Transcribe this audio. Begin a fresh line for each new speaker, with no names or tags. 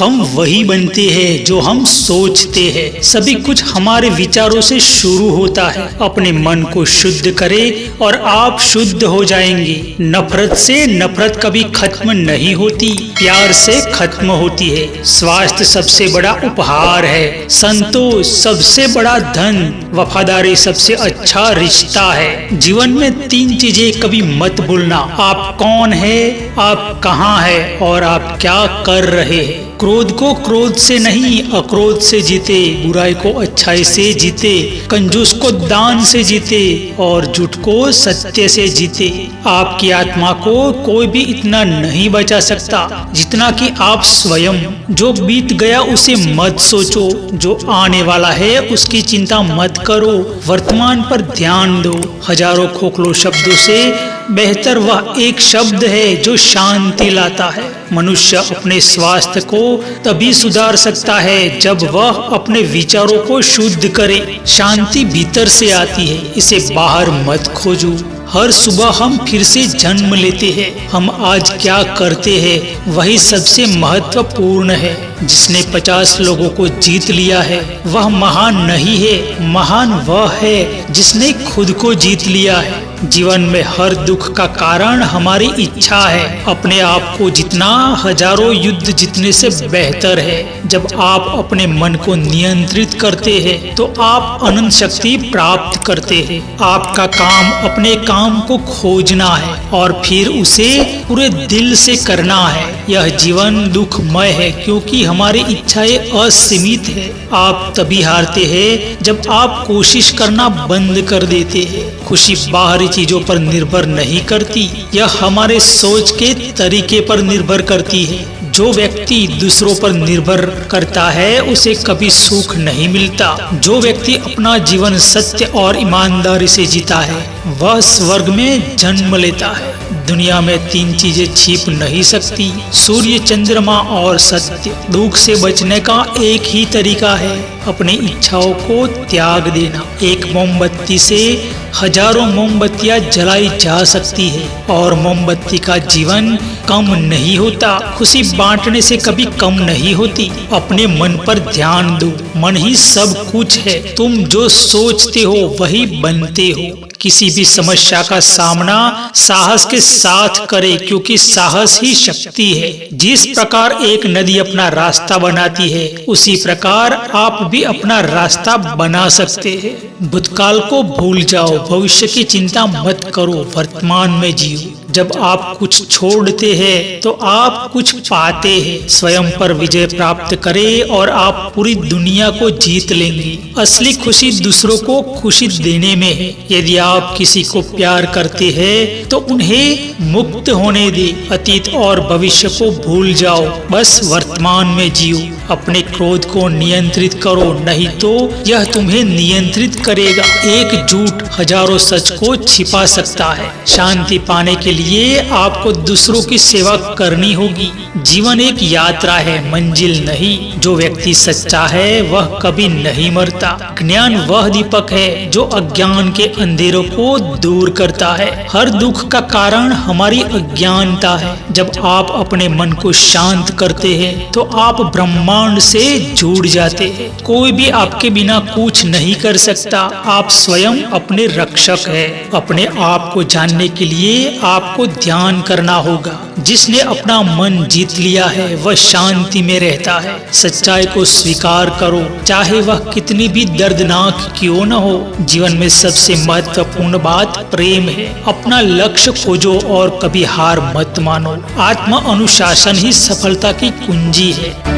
हम वही बनते हैं जो हम सोचते हैं। सभी कुछ हमारे विचारों से शुरू होता है। अपने मन को शुद्ध करें और आप शुद्ध हो जाएंगे। नफरत से नफरत कभी खत्म नहीं होती, प्यार से खत्म होती है। स्वास्थ्य सबसे बड़ा उपहार है, संतोष सबसे बड़ा धन, वफादारी सबसे अच्छा रिश्ता है। जीवन में 3 चीजें कभी मत भूलना, आप कौन है, आप कहाँ है और आप क्या कर रहे हैं। क्रोध को क्रोध से नहीं अक्रोध से जीते, बुराई को अच्छाई से जीते, कंजूस को दान से जीते और झूठ को सत्य से जीते। आपकी आत्मा को कोई भी इतना नहीं बचा सकता जितना कि आप स्वयं। जो बीत गया उसे मत सोचो, जो आने वाला है उसकी चिंता मत करो, वर्तमान पर ध्यान दो। हजारों खोखलो शब्दों से बेहतर वह एक शब्द है जो शांति लाता है। मनुष्य अपने स्वास्थ्य को तभी सुधार सकता है जब वह अपने विचारों को शुद्ध करे। शांति भीतर से आती है, इसे बाहर मत खोजो। हर सुबह हम फिर से जन्म लेते हैं। हम आज क्या करते हैं वही सबसे महत्वपूर्ण है। जिसने 50 लोगों को जीत लिया है वह महान नहीं है, महान वह है जिसने खुद को जीत लिया है। जीवन में हर दुख का कारण हमारी इच्छा है। अपने आप को जितना हजारों युद्ध जीतने से बेहतर है। जब आप अपने मन को नियंत्रित करते हैं तो आप अनंत शक्ति प्राप्त करते हैं। आपका काम अपने काम को खोजना है और फिर उसे पूरे दिल से करना है। यह जीवन दुखमय है क्योंकि हमारी इच्छाएं असीमित है। आप तभी हारते हैं जब आप कोशिश करना बंद कर देते हैं। खुशी बाहरी चीजों पर निर्भर नहीं करती, यह हमारे सोच के तरीके पर निर्भर करती है। जो व्यक्ति दूसरों पर निर्भर करता है उसे कभी सुख नहीं मिलता। जो व्यक्ति अपना जीवन सत्य और ईमानदारी से जीता है वह स्वर्ग में जन्म लेता है। दुनिया में 3 चीजें छिप नहीं सकती, सूर्य, चंद्रमा और सत्य। दुख से बचने का एक ही तरीका है, अपनी इच्छाओं को त्याग देना। एक मोमबत्ती से हजारों मोमबत्तियां जलाई जा सकती है और मोमबत्ती का जीवन कम नहीं होता। खुशी बांटने से कभी कम नहीं होती। अपने मन पर ध्यान दो, मन ही सब कुछ है। तुम जो सोचते हो वही बनते हो। किसी भी समस्या का सामना साहस के साथ करे क्योंकि साहस ही शक्ति है। जिस प्रकार एक नदी अपना रास्ता बनाती है उसी प्रकार आप भी अपना रास्ता बना सकते हैं। भूतकाल को भूल जाओ, भविष्य की चिंता मत करो, वर्तमान में जियो। जब आप कुछ छोड़ते हैं तो आप कुछ पाते हैं। स्वयं पर विजय प्राप्त करें और आप पूरी दुनिया को जीत लेंगे। असली खुशी दूसरों को खुशी देने में है। यदि आप किसी को प्यार करते हैं तो उन्हें मुक्त होने दे। अतीत और भविष्य को भूल जाओ, बस वर्तमान में जियो। अपने क्रोध को नियंत्रित करो, नहीं तो यह तुम्हें नियंत्रित करेगा। एक झूठ हजारों सच को छिपा सकता है। शांति पाने के लिए आपको दूसरों की सेवा करनी होगी। जीवन एक यात्रा है, मंजिल नहीं। जो व्यक्ति सच्चा है वह कभी नहीं मरता। ज्ञान वह दीपक है जो अज्ञान के अंधेरों को दूर करता है। हर दुख का कारण हमारी अज्ञानता है। जब आप अपने मन को शांत करते हैं तो आप ब्रह्मांड से जुड़ जाते हैं। कोई भी आपके बिना कुछ नहीं कर सकता। आप स्वयं अपने रक्षक हैं। अपने आप को जानने के लिए आपको ध्यान करना होगा। जिसने अपना मन जीत लिया है वह शांति में रहता है। सच्चाई को स्वीकार करो, चाहे वह कितनी भी दर्दनाक क्यों न हो। जीवन में सबसे महत्वपूर्ण बात प्रेम है। अपना लक्ष्य खोजो और कभी हार मत मानो। आत्म अनुशासन ही सफलता की कुंजी है।